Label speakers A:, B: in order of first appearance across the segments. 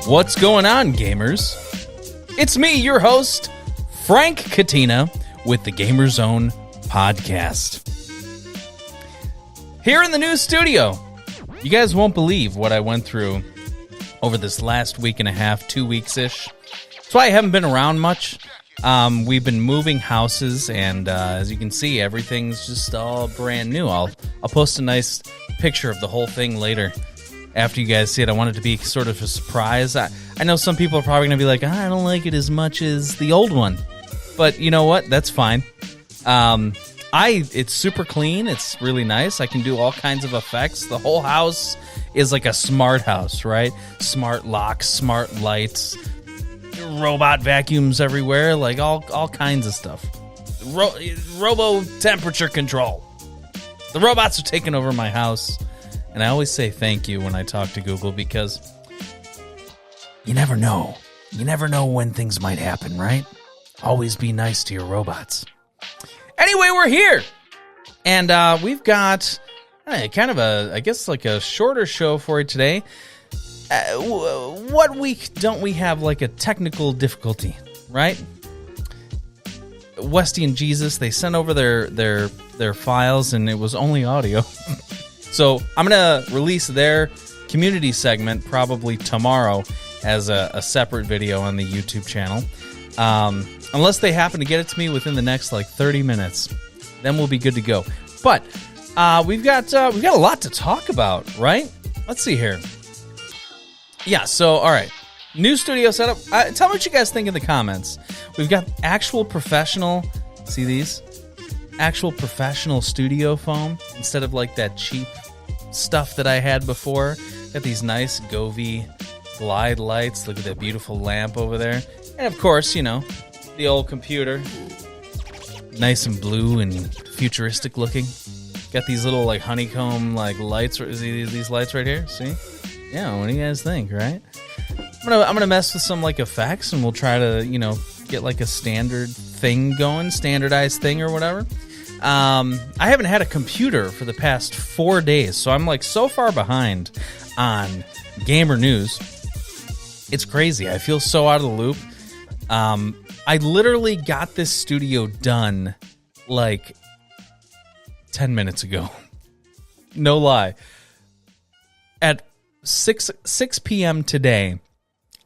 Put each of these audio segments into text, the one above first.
A: What's going on, gamers? It's me, your host, Frank Katina, with the GMR Zone podcast. Here in the new studio, you guys won't believe what I went through over this last week and a half, 2 weeks-ish. That's why I haven't been around much. We've been moving houses, and as you can see, everything's just all brand new. I'll post a nice picture of the whole thing later after you guys see it. I want it to be sort of a surprise. I know some people are probably going to be like, I don't like it as much as the old one. But you know what? That's fine. It's super clean. It's really nice. I can do all kinds of effects. The whole house is like a smart house, right? Smart locks, smart lights, robot vacuums everywhere, like all kinds of stuff. Robo temperature control. The robots are taking over my house, and I always say thank you when I talk to Google because you never know. You never know when things might happen, right? Always be nice to your robots. Anyway, we're here, and we've got kind of a shorter show for you today. What week don't we have like a technical difficulty, right? Westy and Jesus, they sent over their files, and it was only audio. So I'm going to release their community segment probably tomorrow as a separate video on the YouTube channel. Unless they happen to get it to me within the next 30 minutes, then we'll be good to go. But we've got a lot to talk about, right? Let's see here. Yeah, so, all right. New studio setup. Tell me what you guys think in the comments. We've got actual professional, see these? Actual professional studio foam instead of that cheap stuff that I had before. Got these nice Govee glide lights. Look at that beautiful lamp over there. And, of course, the old computer. Nice and blue and futuristic looking. Got these little, honeycomb, lights. These lights right here, see? Yeah, what do you guys think, right? I'm gonna mess with some effects, and we'll try to get a standard thing going, standardized thing or whatever. I haven't had a computer for the past 4 days, so I'm so far behind on gamer news. It's crazy. I feel so out of the loop. I literally got this studio done 10 minutes ago. No lie. At 6 p.m. today,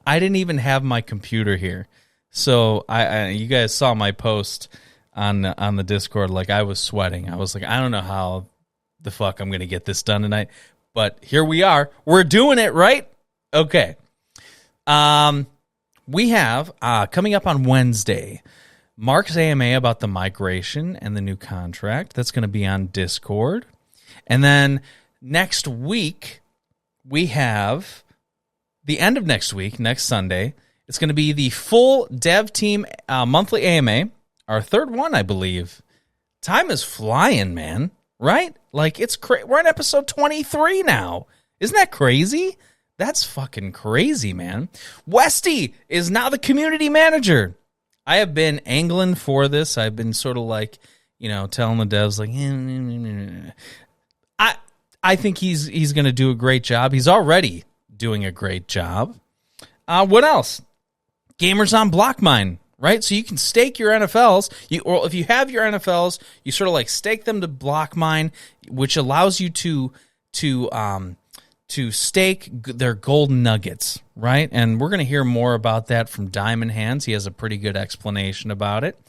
A: I didn't even have my computer here. So you guys saw my post on the Discord. I was sweating. I was I don't know how the fuck I'm going to get this done tonight. But here we are. We're doing it, right? Okay. We have, coming up on Wednesday, Mark's AMA about the migration and the new contract. That's going to be on Discord. And then next week, we have the end of next week, next Sunday. It's going to be the full dev team monthly AMA, our third one, I believe. Time is flying, man, right? It's we're on episode 23 now. Isn't that crazy? That's fucking crazy, man. Westy is now the community manager. I have been angling for this. I've been sort of telling the devs I think he's going to do a great job. He's already doing a great job. What else? Gamers on BlockMine, right? So you can stake your NFLs. Or if you have your NFLs, you sort of stake them to BlockMine, which allows you to stake their gold nuggets, right? And we're going to hear more about that from Diamond Hands. He has a pretty good explanation about it.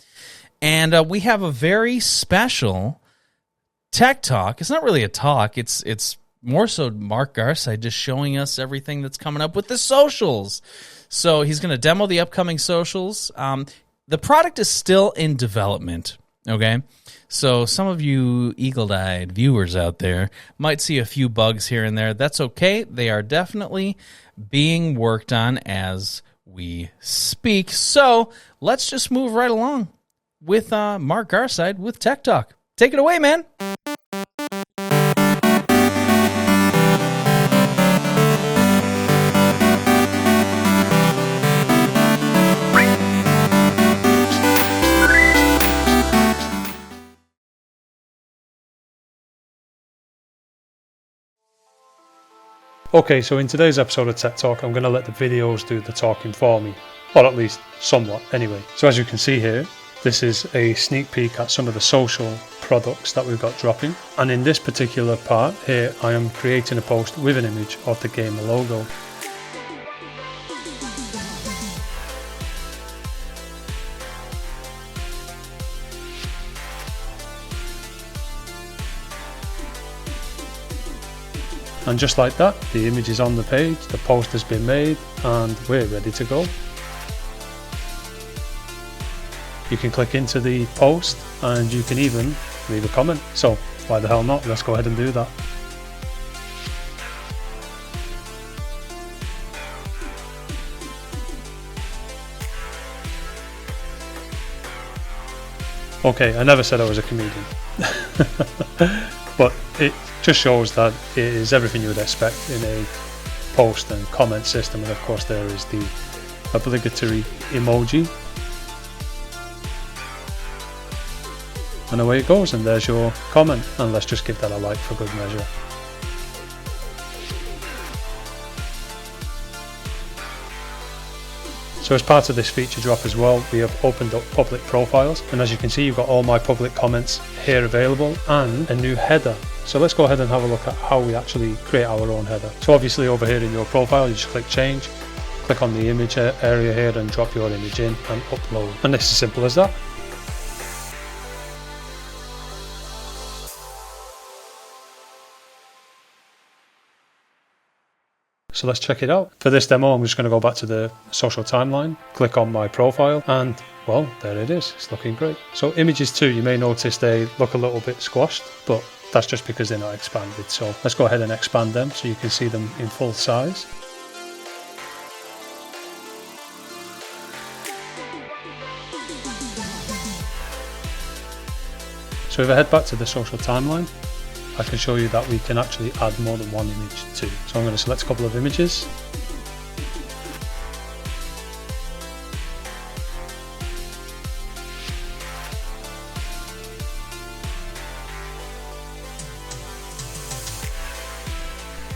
A: And we have a very special Tech Talk. It's not really a talk. It's more so Mark Garside just showing us everything that's coming up with the socials. So he's going to demo the upcoming socials. The product is still in development, okay? So some of you eagle-eyed viewers out there might see a few bugs here and there. That's okay. They are definitely being worked on as we speak. So let's just move right along with Mark Garside with Tech Talk. Take it away, man.
B: Okay, so in today's episode of Tech Talk, I'm going to let the videos do the talking for me, or at least somewhat anyway. So as you can see here, this is a sneak peek at some of the social products that we've got dropping. And in this particular part here, I am creating a post with an image of the gamer logo. And just like that, the image is on the page, the post has been made, and we're ready to go. You can click into the post and you can even leave a comment. So why the hell not? Let's go ahead and do that. Okay, I never said I was a comedian. But it just shows that it is everything you would expect in a post and comment system, and of course there is the obligatory emoji, and away it goes, and there's your comment, and let's just give that a like for good measure. So as part of this feature drop as well, we have opened up public profiles, and as you can see, you've got all my public comments here available and a new header. So let's go ahead and have a look at how we actually create our own header. So obviously over here in your profile, you just click change, click on the image area here and drop your image in and upload. And it's as simple as that. So let's check it out. For this demo, I'm just going to go back to the social timeline, click on my profile, and well, there it is. It's looking great. So images too, you may notice they look a little bit squashed, but that's just because they're not expanded. So let's go ahead and expand them so you can see them in full size. So if I head back to the social timeline, I can show you that we can actually add more than one image too. So I'm going to select a couple of images.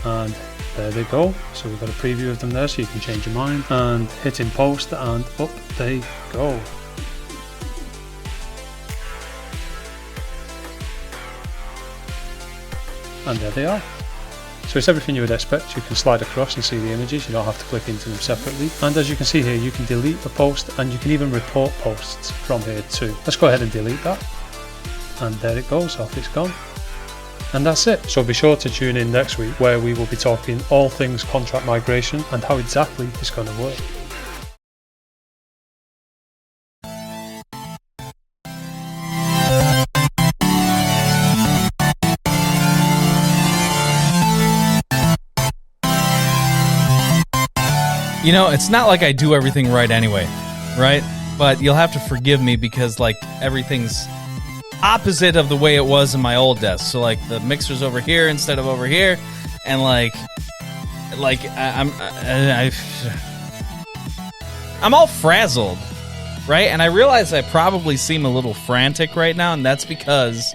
B: And there they go. So we've got a preview of them there, so you can change your mind and hit in post, and up they go. And there they are. So it's everything you would expect. You can slide across and see the images. You don't have to click into them separately. And as you can see here, you can delete the post, and you can even report posts from here too. Let's go ahead and delete that. And there it goes, off it's gone. And that's it. So be sure to tune in next week, where we will be talking all things contract migration and how exactly it's going to work.
A: You know, it's not like I do everything right anyway, right? But you'll have to forgive me because, like, everything's opposite of the way it was in my old desk. So, like, the mixer's over here instead of over here, and I'm all frazzled, right? And I realize I probably seem a little frantic right now, and that's because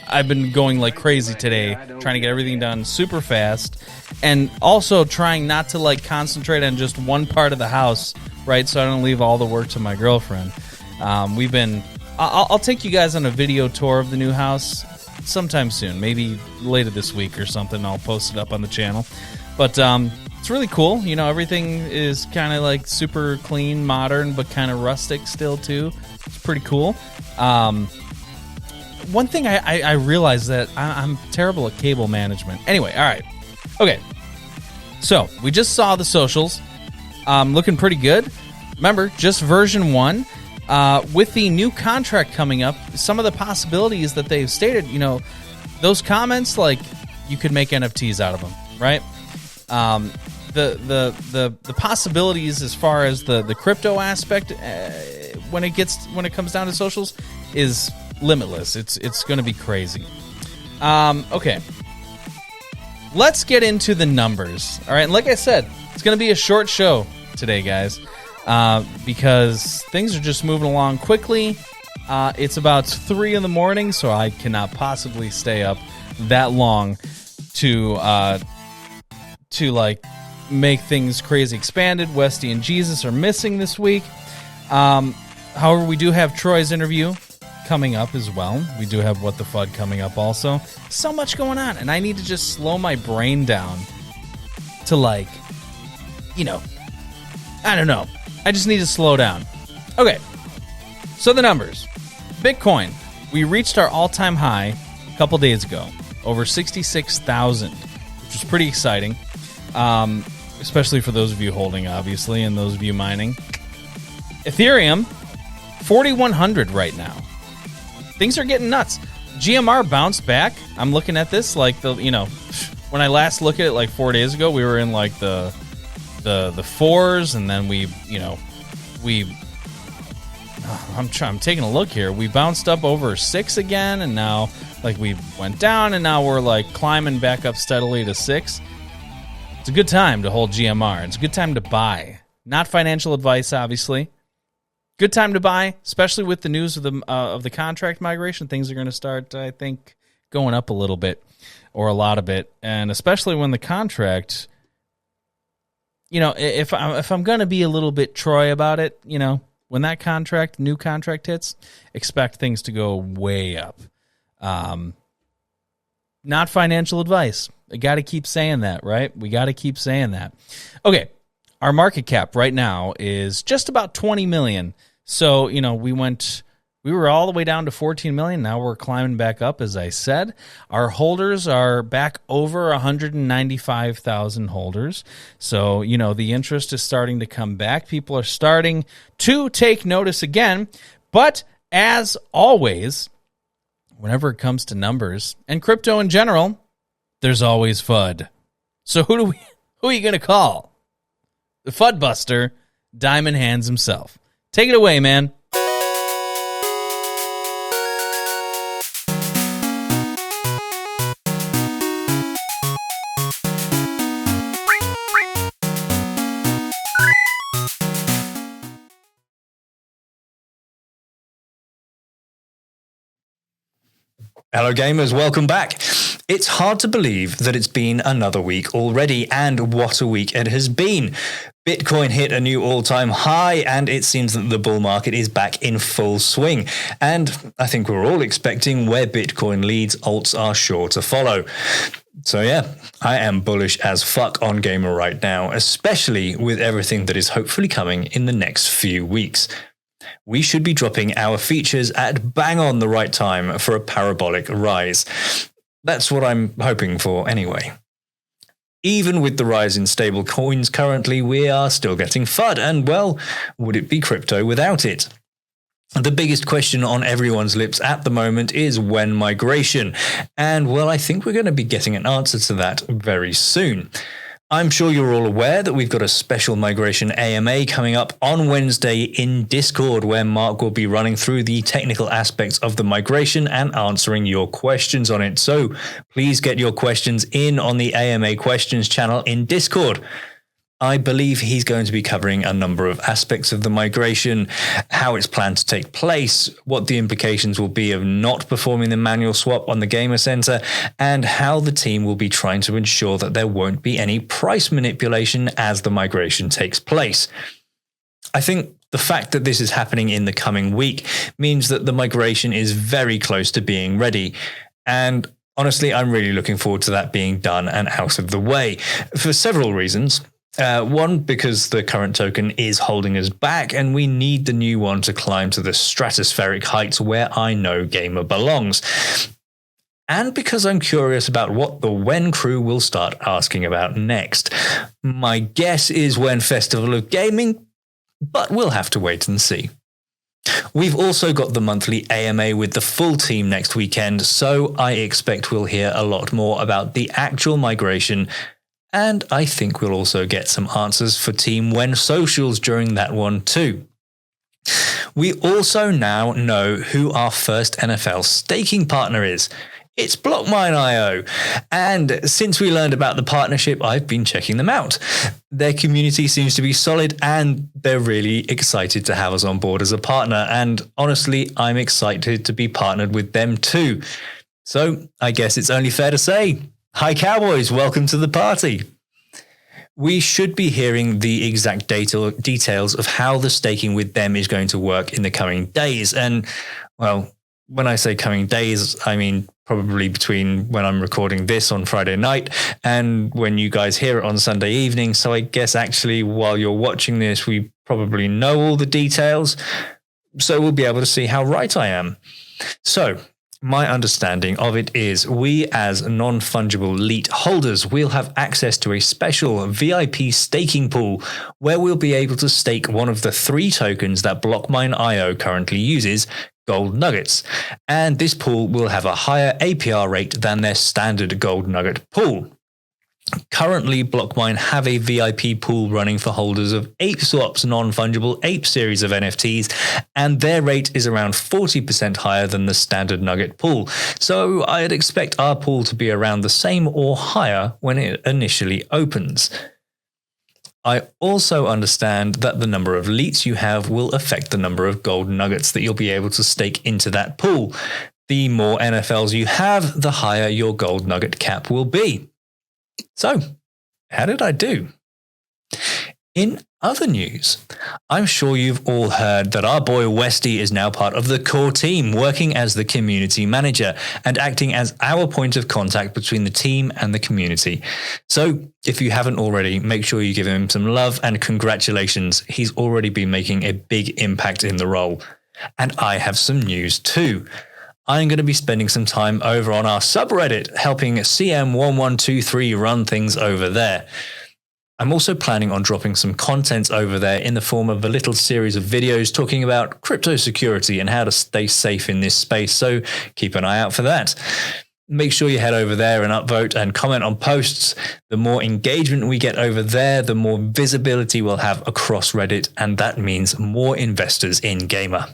A: I've been going like crazy today, trying to get everything done super fast, and also trying not to like concentrate on just one part of the house, right? So I don't leave all the work to my girlfriend. I'll take you guys on a video tour of the new house sometime soon, maybe later this week or something. I'll post it up on the channel. But it's really cool. You know, everything is kind of like super clean, modern, but kind of rustic still too. It's pretty cool. One thing I realized that I'm terrible at cable management. Anyway, all right. Okay. So we just saw the socials. Looking pretty good. Remember, just version 1. With the new contract coming up, some of the possibilities that they've stated, you know, those comments, like, you could make NFTs out of them, right? The possibilities as far as the crypto aspect when it comes down to socials is limitless. It's going to be crazy. Okay. Let's get into the numbers. All right, and like I said, it's going to be a short show today, guys. Because things are just moving along quickly. It's about 3 in the morning, so I cannot possibly stay up that long to to like make things crazy expanded. Westy and Jesus are missing this week. However, we do have Troy's interview coming up as well. We do have What the FUD coming up also. So much going on, and I need to just slow my brain down to like, you know, I don't know. I just need to slow down. Okay, so the numbers. Bitcoin, we reached our all-time high a couple days ago, over 66,000, which is pretty exciting, especially for those of you holding, obviously, and those of you mining. Ethereum, 4,100 right now. Things are getting nuts. GMR bounced back. I'm looking at this like when I last looked at it like 4 days ago, we were in like the fours, and then I'm taking a look here. We bounced up over 6 again, and now like we went down, and now we're like climbing back up steadily to 6. It's a good time to hold GMR. It's a good time to buy. Not financial advice, obviously. Good time to buy, especially with the news of the contract migration. Things are going to start, I think, going up a little bit or a lot of it, and especially when the contract. If I'm going to be a little bit Troy about it, when that new contract hits, expect things to go way up. Not financial advice. I got to keep saying that, right? We got to keep saying that. Okay, our market cap right now is just about 20 million. So, we were all the way down to 14 million. Now we're climbing back up, as I said. Our holders are back over 195,000 holders. So, the interest is starting to come back. People are starting to take notice again. But as always, whenever it comes to numbers and crypto in general, there's always FUD. So who are you going to call? The FUD Buster, Diamond Hands himself. Take it away, man.
C: Hello gamers, welcome back. It's hard to believe that it's been another week already, and what a week it has been. Bitcoin hit a new all-time high, and it seems that the bull market is back in full swing. And I think we're all expecting where Bitcoin leads, alts are sure to follow. So yeah, I am bullish as fuck on Gamer right now, especially with everything that is hopefully coming in the next few weeks. We should be dropping our features at bang on the right time for a parabolic rise. That's what I'm hoping for anyway. Even with the rise in stable coins currently, we are still getting FUD, and well, would it be crypto without it? The biggest question on everyone's lips at the moment is when migration, and well, I think we're going to be getting an answer to that very soon. I'm sure you're all aware that we've got a special migration AMA coming up on Wednesday in Discord, where Mark will be running through the technical aspects of the migration and answering your questions on it. So please get your questions in on the AMA questions channel in Discord. I believe he's going to be covering a number of aspects of the migration, how it's planned to take place, what the implications will be of not performing the manual swap on the Gamer Center, and how the team will be trying to ensure that there won't be any price manipulation as the migration takes place. I think the fact that this is happening in the coming week means that the migration is very close to being ready. And honestly, I'm really looking forward to that being done and out of the way for several reasons. One, because the current token is holding us back, and we need the new one to climb to the stratospheric heights where I know Gamer belongs. And because I'm curious about what the When crew will start asking about next. My guess is when Festival of Gaming, but we'll have to wait and see. We've also got the monthly AMA with the full team next weekend, so I expect we'll hear a lot more about the actual migration. And I think we'll also get some answers for Team When socials during that one too. We also now know who our first NFL staking partner is. It's BlockMine.io. And since we learned about the partnership, I've been checking them out. Their community seems to be solid, and they're really excited to have us on board as a partner. And honestly, I'm excited to be partnered with them too. So I guess it's only fair to say, hi Cowboys, welcome to the party. we should be hearing the exact details of how the staking with them is going to work in the coming days. And, well, when I say coming days, I mean probably between when I'm recording this on Friday night and when you guys hear it on Sunday evening. So I guess actually while you're watching this, we probably know all the details. So we'll be able to see how right I am. So my understanding of it is we as non-fungible elite holders will have access to a special VIP staking pool where we'll be able to stake one of the 3 tokens that BlockMine.io currently uses, gold nuggets. And this pool will have a higher APR rate than their standard gold nugget pool. Currently, BlockMine have a VIP pool running for holders of ApeSwap's non-fungible Ape series of NFTs, and their rate is around 40% higher than the standard nugget pool. So I'd expect our pool to be around the same or higher when it initially opens. I also understand that the number of elites you have will affect the number of gold nuggets that you'll be able to stake into that pool. The more NFLs you have, the higher your gold nugget cap will be. So, how did I do? In other news, I'm sure you've all heard that our boy Westy is now part of the core team, working as the community manager and acting as our point of contact between the team and the community. So, if you haven't already, make sure you give him some love and congratulations. He's already been making a big impact in the role. And I have some news too. I'm going to be spending some time over on our subreddit, helping CM1123 run things over there. I'm also planning on dropping some content over there in the form of a little series of videos talking about crypto security and how to stay safe in this space, so keep an eye out for that. Make sure you head over there and upvote and comment on posts. The more engagement we get over there, the more visibility we'll have across Reddit, and that means more investors in Gamer.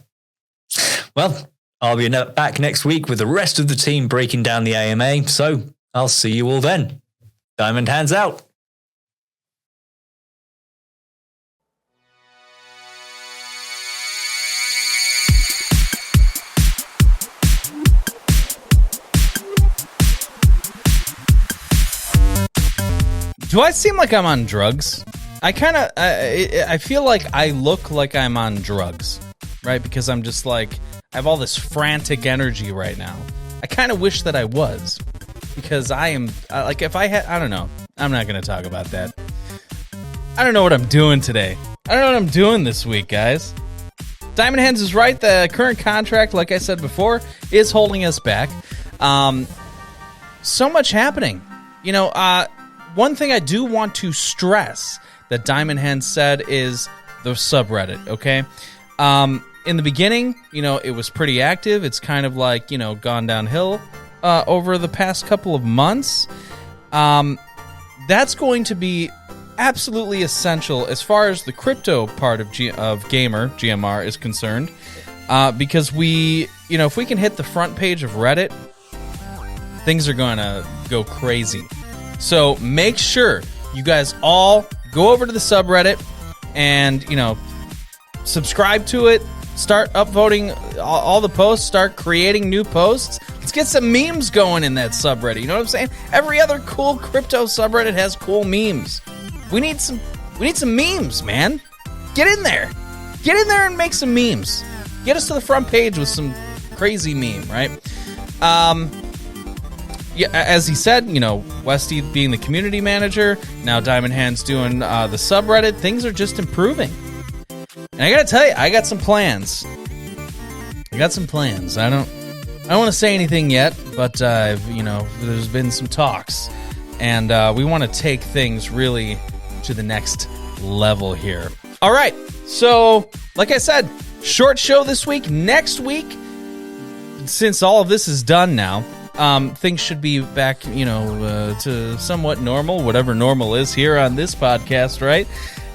C: Well, I'll be back next week with the rest of the team breaking down the AMA, so I'll see you all then. Diamond hands out.
A: Do I seem like I'm on drugs? I feel like I look like I'm on drugs, right? Because I'm just like, I have all this frantic energy right now. I kind of wish that I was, because I am, like, if I had, I don't know. I'm not going to talk about that. I don't know what I'm doing today. I don't know what I'm doing this week, guys. Diamond Hands is right. The current contract, like I said before, is holding us back. So much happening. You know, one thing I do want to stress that Diamond Hands said is the subreddit, okay? In the beginning, you know, it was pretty active. It's kind of like, you know, gone downhill over the past couple of months. That's going to be absolutely essential as far as the crypto part of Gamer, GMR, is concerned. Because we, you know, if we can hit the front page of Reddit, things are going to go crazy. So make sure you guys all go over to the subreddit and, you know, subscribe to it. Start upvoting all the posts. Start creating new posts. Let's get some memes going in that subreddit. You know what I'm saying? Every other cool crypto subreddit has cool memes. We need some memes, man. Get in there. Get in there and make some memes. Get us to the front page with some crazy meme, right? Yeah, as he said, you know, Westy being the community manager, now Diamond Hands doing the subreddit. Things are just improving. And I gotta tell you, I got some plans. I don't want to say anything yet, but you know, there's been some talks, and we want to take things really to the next level here. All right, so like I said, short show this week. Next week, since all of this is done now, things should be back, you know, to somewhat normal, whatever normal is here on this podcast, right?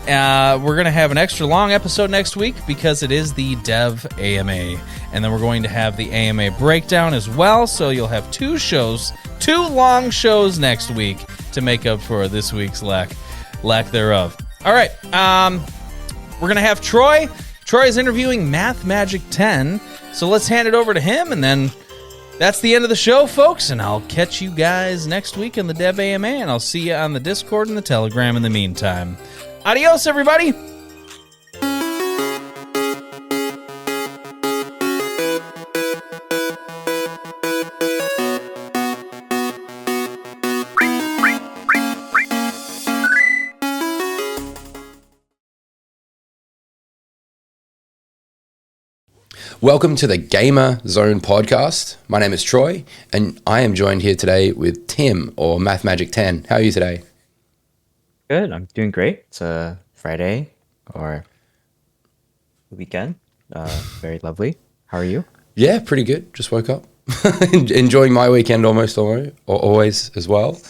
A: We're going to have an extra long episode next week because it is the Dev AMA. And then we're going to have the AMA breakdown as well. So you'll have two long shows next week to make up for this week's lack thereof. All right. We're going to have Troy. Troy is interviewing Math Magic 10. So let's hand it over to him, and then That's the end of the show, folks, and I'll catch you guys next week in the Dev AMA, and I'll see you on the Discord and the Telegram in the meantime. Adios, everybody!
D: Welcome to the GMR Zone podcast. My name is Troy, and I am joined here today with Tim, or Math Magic 10. How are you today?
E: Good. I'm doing great. It's a Friday or weekend. Very lovely. How are you?
D: Yeah, pretty good. Just woke up. Enjoying my weekend always as well.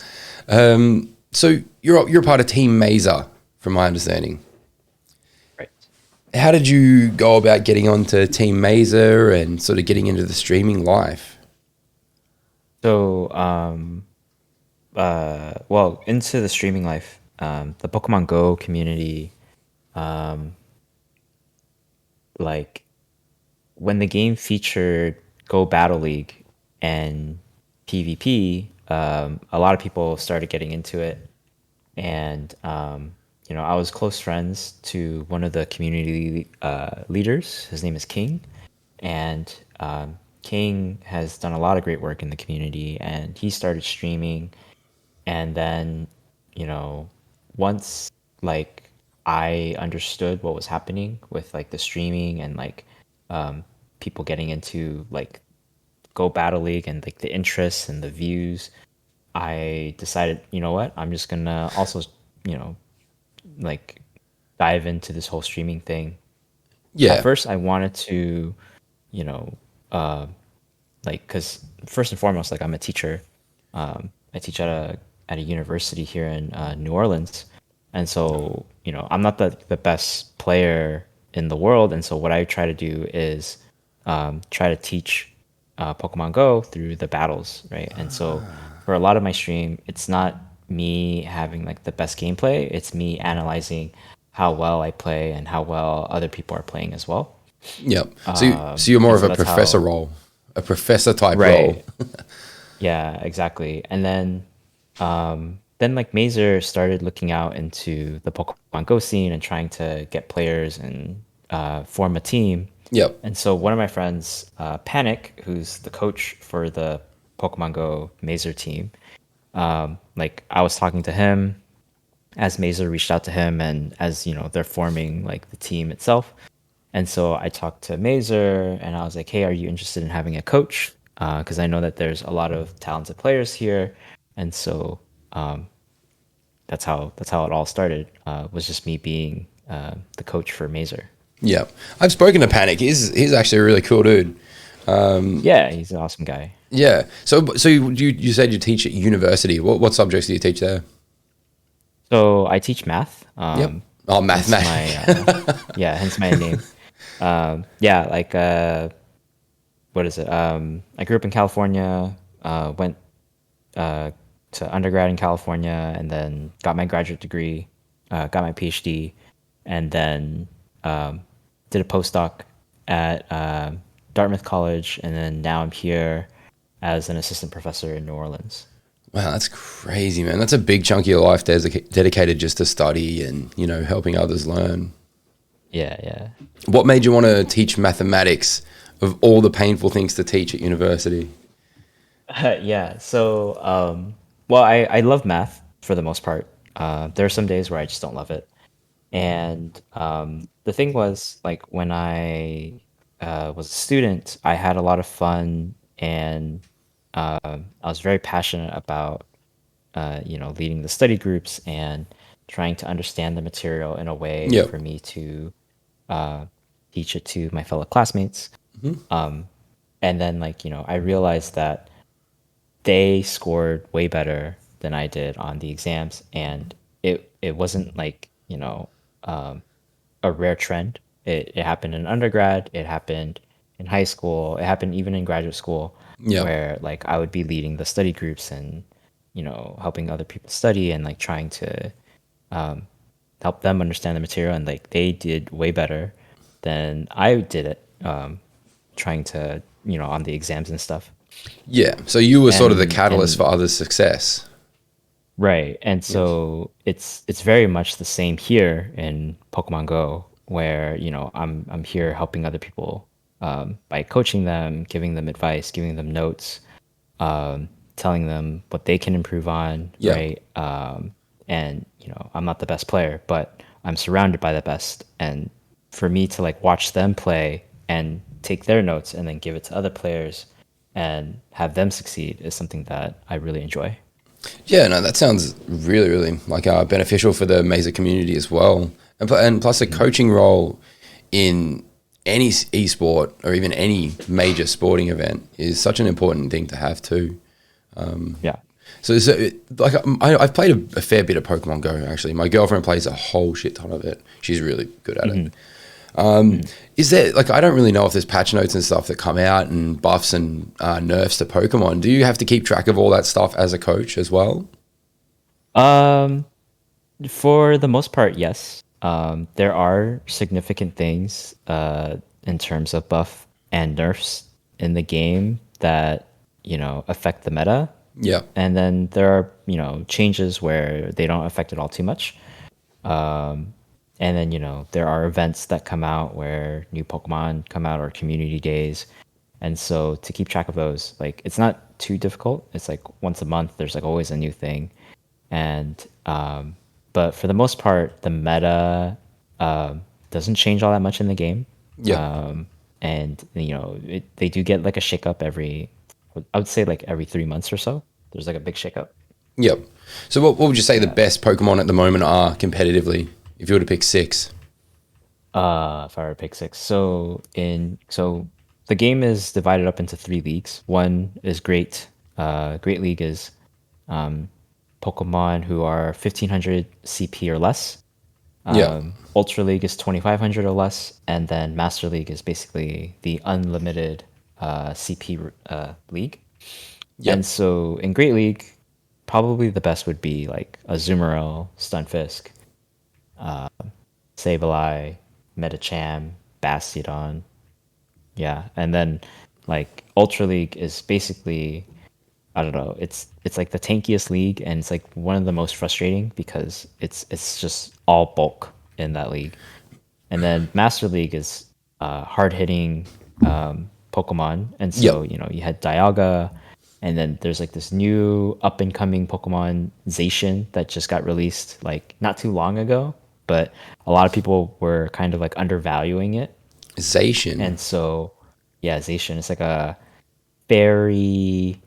D: So you're part of Team Mazer, from my understanding.
E: Right.
D: How did you go about getting onto Team Mazer and sort of getting into the streaming life?
E: So, well, into the streaming life, the Pokemon Go community, like when the game featured Go Battle League and PvP, a lot of people started getting into it. And, I was close friends to one of the community leaders. His name is King. And King has done a lot of great work in the community, and he started streaming. And then, once like I understood what was happening with like the streaming and like people getting into like Go Battle League and like the interests and the views, I decided, you know what, I'm just gonna also, like dive into this whole streaming thing.
D: Yeah.
E: At first, I wanted to, you know, uh, like, because first and foremost, like I'm a teacher. I teach at a university here in New Orleans, and so I'm not the best player in the world, and so what I try to do is try to teach Pokemon Go through the battles, right? And so for a lot of my stream, it's not me having like the best gameplay; it's me analyzing how well I play and how well other people are playing as well.
D: Yep. So you're more of
E: so
D: a
E: that's
D: professor
E: how-
D: role, a professor type role.
E: Right. Yeah, exactly. And then like Mazer started looking out into the Pokemon Go scene and trying to get players and form a team.
D: Yep.
E: And so one of my friends, Panic, who's the coach for the Pokemon Go Mazer team, like I was talking to him as Mazer reached out to him, and as they're forming like the team itself. And so I talked to Mazer and I was like, hey, are you interested in having a coach? Because I know that there's a lot of talented players here. And so that's how it all started, was just me being the coach for Mazer.
D: Yep. I've spoken to Panic. He's actually a really cool dude.
E: Yeah, he's an awesome guy.
D: Yeah. So you said you teach at university. What subjects do you teach there?
E: So I teach math.
D: Yep. Oh,
E: Hence
D: mathematics.
E: my, yeah, hence my name. Yeah, like what is it? I grew up in California, went to undergrad in California, and then got my graduate degree, got my PhD, and then did a postdoc at Dartmouth College, and then now I'm here as an assistant professor in New Orleans.
D: Wow, that's crazy, man. That's a big chunk of your life dedicated just to study and, helping others learn.
E: Yeah, yeah.
D: What made you want to teach mathematics of all the painful things to teach at university?
E: Yeah. So, well, I love math for the most part. There are some days where I just don't love it. And the thing was, like, when I was a student, I had a lot of fun, and I was very passionate about, leading the study groups and trying to understand the material in a way
D: Yep.
E: for me to teach it to my fellow classmates. And then, like, I realized that they scored way better than I did on the exams, and it wasn't like a rare trend. It happened in undergrad, it happened in high school, it happened even in graduate school,
D: Yeah.
E: where like I would be leading the study groups and helping other people study and like trying to help them understand the material, and like they did way better than I did it, trying to on the exams and stuff.
D: Yeah. So you were sort of the
E: And
D: catalyst for others' success.
E: right. And so it's very much the same here in Pokemon Go, where, I'm here helping other people by coaching them, giving them advice, giving them notes, telling them what they can improve on,
D: Yeah.
E: right? And I'm not the best player, but I'm surrounded by the best. And for me to like watch them play and take their notes and then give it to other players and have them succeed is something that I really enjoy.
D: Yeah, no, that sounds really, really like beneficial for the Mesa community as well. And plus a coaching role in any esport or even any major sporting event is such an important thing to have too.
E: Yeah.
D: I've played a fair bit of Pokemon Go actually. My girlfriend plays a whole shit ton of it. She's really good at it. Is there like I don't really know if there's patch notes and stuff that come out and buffs and nerfs to Pokemon. Do you have to keep track of all that stuff as a coach as well?
E: For the most part, yes. There are significant things in terms of buff and nerfs in the game that, affect the meta.
D: Yeah.
E: And then there are, changes where they don't affect it all too much. And then, there are events that come out where new Pokemon come out or community days. And so to keep track of those, like it's not too difficult. It's like once a month, there's like always a new thing. And but for the most part, the meta doesn't change all that much in the game.
D: Yeah.
E: And they do get like a shakeup I would say like every 3 months or so. There's like a big shakeup.
D: Yep. So what would you say the best Pokemon at the moment are competitively if you were to pick 6?
E: If I were to pick 6, so the game is divided up into 3 leagues. One is Great. Great League is Pokemon who are 1500 CP or less.
D: Yeah.
E: Ultra League is 2500 or less, and then Master League is basically the unlimited CP league.
D: Yep.
E: And so in Great League, probably the best would be like Azumarill, Stunfisk, Sableye, Medicham, Bastiodon. Yeah, and then like Ultra League is basically I don't know, it's like the tankiest league and it's like one of the most frustrating because it's just all bulk in that league. And then Master League is hard hitting Pokemon. And so,
D: Yep.
E: You had Dialga, and then there's like this new up and coming Pokemon Zacian that just got released like not too long ago, but a lot of people were kind of like undervaluing it.
D: Zacian.
E: And so, yeah, Zacian, it's like a fairy.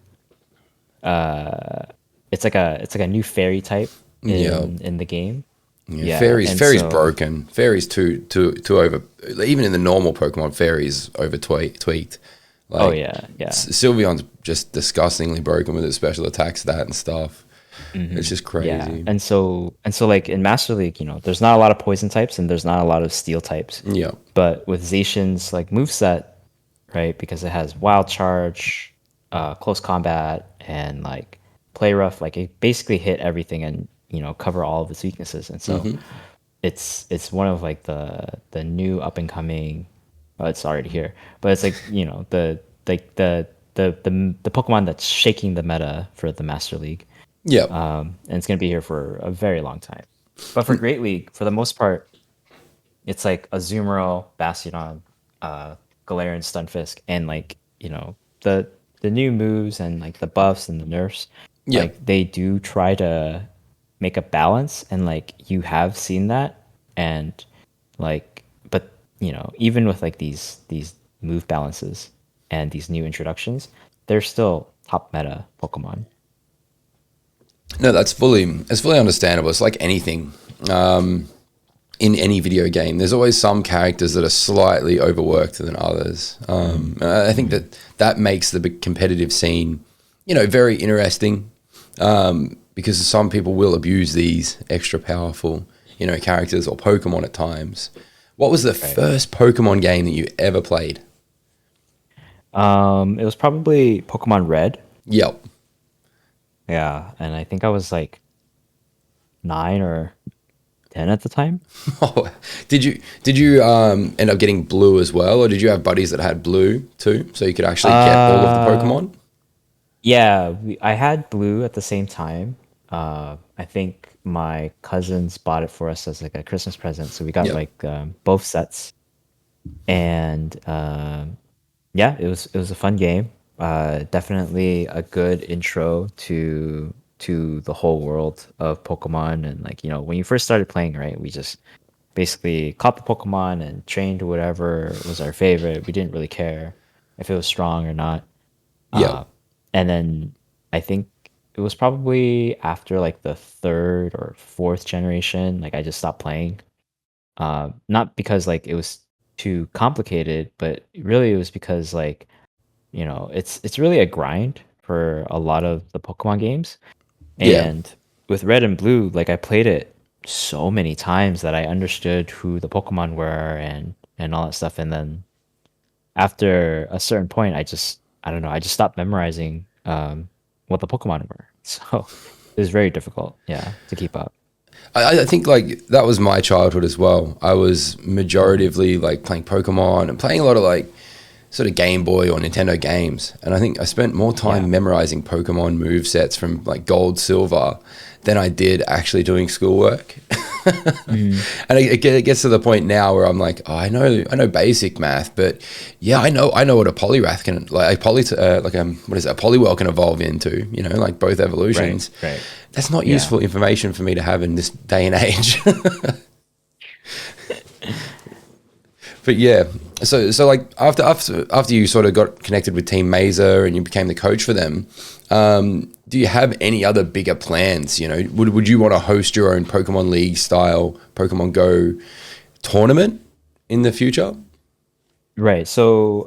E: It's like a new fairy type in the game.
D: Yeah,
E: Yeah,
D: fairies
E: and
D: fairies
E: so-
D: broken. Fairies too over, even in the normal Pokemon, fairies over tweaked. Like,
E: Oh yeah, yeah.
D: Sylveon's just disgustingly broken with its special attack stat and stuff. It's just crazy.
E: Yeah, and so like in Master League, there's not a lot of poison types and there's not a lot of steel types.
D: Yeah.
E: But with Zacian's like moveset, right, because it has Wild Charge, close combat, and like play rough, like it basically hit everything and cover all of its weaknesses. And so it's one of like the new up and coming. Well, it's already here, but it's like the Pokemon that's shaking the meta for the Master League.
D: Yeah.
E: And it's going to be here for a very long time. But for Great League, for the most part, it's like Azumarill, Bastiodon, Galarian, Stunfisk, and like the new moves and like the buffs and the nerfs.
D: Yeah.
E: Like they do try to make a balance, and like you have seen that, and like, but even with like these move balances and these new introductions, they're still top meta Pokemon.
D: No, it's fully understandable. It's like anything in any video game. There's always some characters that are slightly overworked than others. And I think that makes the big competitive scene, very interesting because some people will abuse these extra powerful, characters or Pokemon at times. What was the first Pokemon game that you ever played?
E: It was probably Pokemon Red.
D: Yep.
E: Yeah, and I think I was like 9 or 10 at the time.
D: Oh, did you end up getting blue as well, or did you have buddies that had blue too, so you could actually get all of the Pokemon?
E: Yeah, I had blue at the same time. I think my cousins bought it for us as like a Christmas present, so we got
D: Yep.
E: like both sets, and yeah, it was a fun game. Definitely a good intro to the whole world of Pokemon, and like when you first started playing, right? We just basically caught the Pokemon and trained whatever was our favorite. We didn't really care if it was strong or not.
D: Yep.
E: And then I think it was probably after like the third or fourth generation, like I just stopped playing. Not because like it was too complicated, but really it was because like, it's really a grind for a lot of the Pokemon games.
D: Yeah.
E: And with Red and Blue, like I played it so many times that I understood who the Pokemon were and all that stuff. And then after a certain point, I don't know, I just stopped memorizing what the Pokemon were. So it was very difficult, yeah, to keep up.
D: I think like that was my childhood as well. I was majoritively like playing Pokemon and playing a lot of like sort of Game Boy or Nintendo games. And I think I spent more time
E: Yeah.
D: memorizing Pokemon move sets from like Gold, Silver than I did actually doing schoolwork.
E: Mhm.
D: And it gets to the point now where I'm like, oh, I know basic math, but yeah, I know what a Poliwrath can like a what is it, a Poliwhirl can evolve into, like both
E: Right,
D: evolutions.
E: right.
D: That's not
E: Yeah.
D: useful information for me to have in this day and age. But yeah, so like after you sort of got connected with Team Mesa and you became the coach for them, do you have any other bigger plans? Would you want to host your own Pokemon League style Pokemon Go tournament in the future?
E: Right. So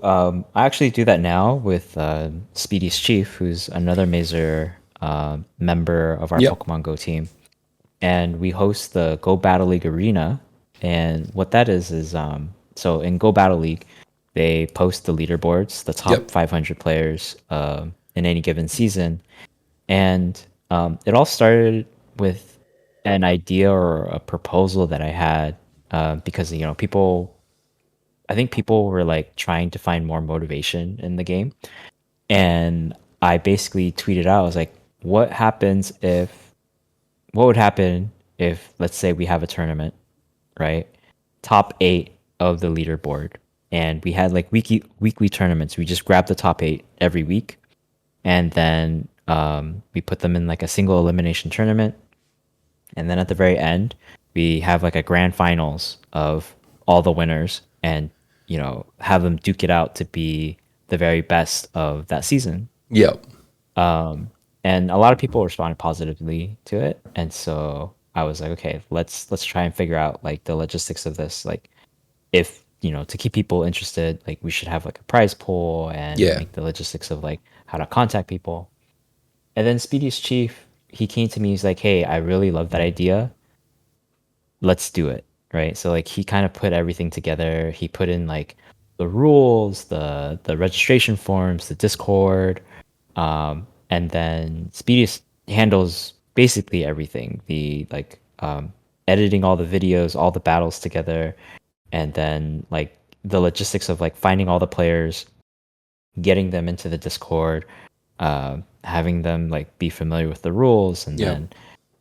E: I actually do that now with Speedy's Chief, who's another Mazer member of our
D: Yep.
E: Pokemon Go team. And we host the Go Battle League Arena. And what that is so in Go Battle League, they post the leaderboards, the top
D: Yep.
E: 500 players in any given season. And it all started with an idea or a proposal that I had because I think people were like trying to find more motivation in the game. And I basically tweeted out, I was like, what would happen if, let's say, we have a tournament, right? Top eight of the leaderboard. And we had like weekly tournaments. We just grab the top eight every week. And then we put them in like a single elimination tournament. And then at the very end, we have like a grand finals of all the winners and, have them duke it out to be the very best of that season.
D: Yep.
E: And a lot of people responded positively to it. And so I was like, okay, let's try and figure out like the logistics of this. Like if, to keep people interested, like we should have like a prize pool and
D: Yeah.
E: like the logistics of like how to contact people. And then Speedy's chief, he came to me, he's like, hey, I really love that idea, let's do it, right? So like he kind of put everything together. He put in like the rules, the registration forms, the Discord, and then Speedy handles basically everything. The like editing all the videos, all the battles together, and then like the logistics of like finding all the players, getting them into the Discord, having them like be familiar with the rules, and
D: Yep.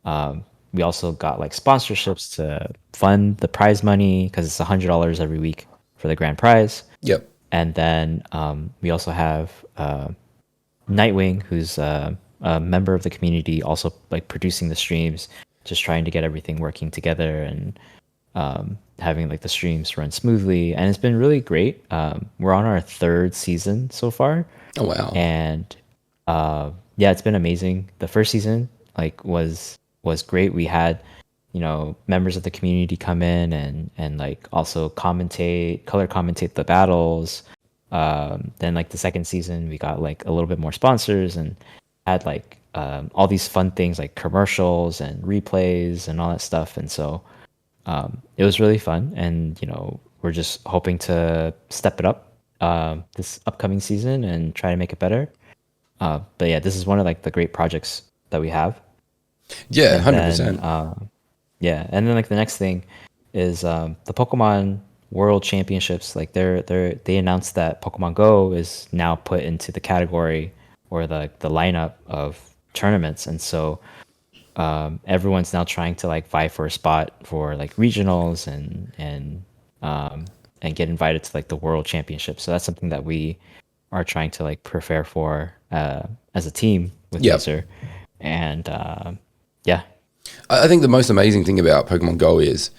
E: then we also got like sponsorships to fund the prize money because it's $100 every week for the grand prize.
D: Yep.
E: And then we also have Nightwing, who's a member of the community, also like producing the streams, just trying to get everything working together and having like the streams run smoothly. And it's been really great. We're on our third season so far,
D: Oh wow.
E: and yeah, it's been amazing. The first season like was great. We had members of the community come in and like also color commentate the battles. Then like the second season, we got like a little bit more sponsors and had like all these fun things like commercials and replays and all that stuff. And so it was really fun. And we're just hoping to step it up this upcoming season and try to make it better. But yeah, this is one of like the great projects that we have.
D: Yeah,
E: And then
D: 100%.
E: yeah, and then like the next thing is the Pokemon World Championships. Like they announced that Pokemon Go is now put into the category or the lineup of tournaments, and so everyone's now trying to like vie for a spot for like regionals and get invited to like the world championship. So that's something that we are trying to like prepare for as a team with
D: Yep.
E: Laser. And yeah.
D: I think the most amazing thing about Pokemon Go is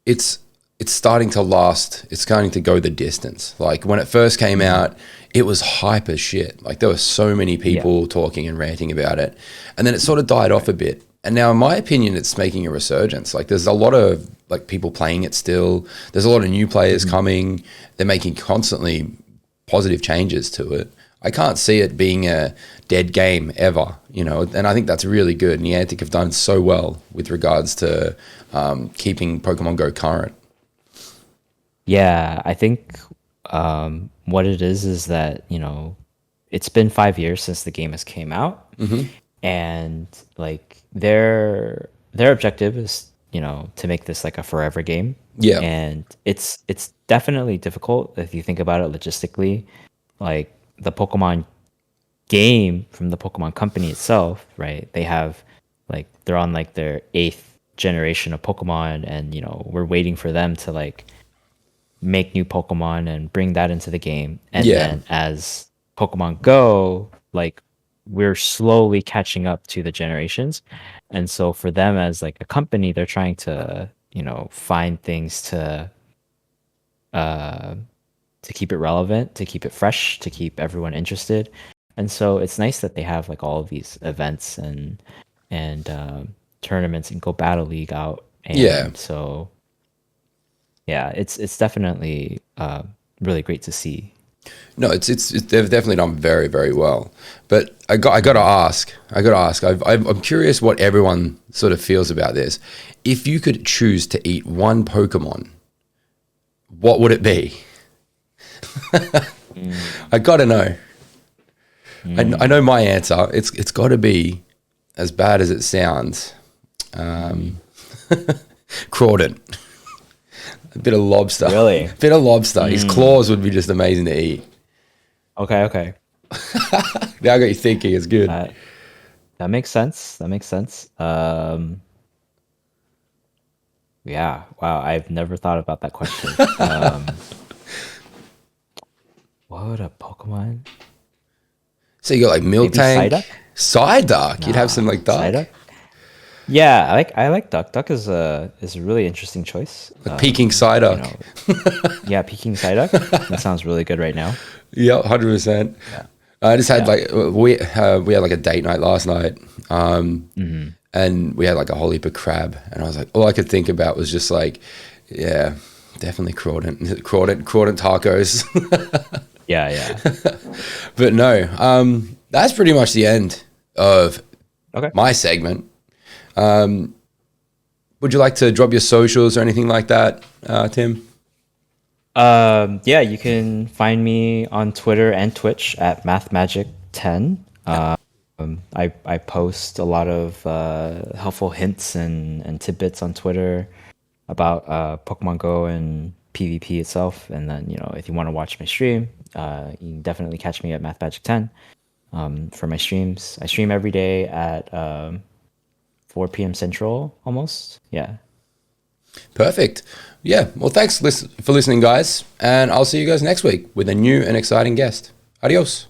D: it's starting to last. It's starting to go the distance. Like when it first came out, it was hype as shit. Like there were so many people talking and ranting about it, and then it sort of died off a bit. And now, in my opinion, it's making a resurgence. Like there's a lot of like people playing it still. There's a lot of new players coming. They're making constantly positive changes to it. I can't see it being a dead game ever, you know, and I think that's really good. Niantic have done so well with regards to keeping Pokemon Go current.
E: Yeah, I think what it is that, you know, it's been 5 years since the game has came out, and like their objective is, you know, to make this like a forever game.
D: Yeah.
E: And it's definitely difficult if you think about it logistically. Like the Pokemon game from the Pokemon company itself, right? They have like they're on like their 8th generation of Pokemon, and you know, we're waiting for them to like make new Pokemon and bring that into the game. And then as Pokemon Go, like we're slowly catching up to the generations. And so for them as like a company, they're trying to, you know, find things to keep it relevant, to keep it fresh, to keep everyone interested. And so it's nice that they have like all of these events and tournaments and Go Battle League out. And so yeah, it's definitely really great to see.
D: No, they've definitely done very, very well. But I got to ask. I'm curious what everyone sort of feels about this. If you could choose to eat one Pokemon, what would it be? I got to know. I know my answer. It's got to be, as bad as it sounds, Crawdon. A bit of lobster.
E: Really?
D: Bit of lobster. His claws would be just amazing to eat.
E: Okay.
D: Now I got you thinking. It's good.
E: That makes sense. Yeah. Wow. I've never thought about that question. What would a Pokemon?
D: So you got like Miltank,
E: Psyduck?
D: Psyduck. You'd have some like duck.
E: Psyduck? Yeah, I like Duck. Duck is a really interesting choice.
D: Like Peking Psyduck.
E: Yeah, Peking Psyduck. That sounds really good right now.
D: Yeah, 100%.
E: Yeah.
D: I just had like we had like a date night last night, and we had like a whole heap of crab, and I was like, all I could think about was just like, yeah, definitely Crawdon tacos.
E: Yeah.
D: But no, that's pretty much the end of my segment. Would you like to drop your socials or anything like that, Tim?
E: Yeah, you can find me on Twitter and Twitch at mathmagic10. I post a lot of helpful hints and tidbits on Twitter about Pokemon Go and PvP itself. And then, you know, if you want to watch my stream, you can definitely catch me at mathmagic10 for my streams. I stream every day at 4 p.m. Central almost. Yeah.
D: Perfect. Yeah. Well, thanks for listening, guys. And I'll see you guys next week with a new and exciting guest. Adios.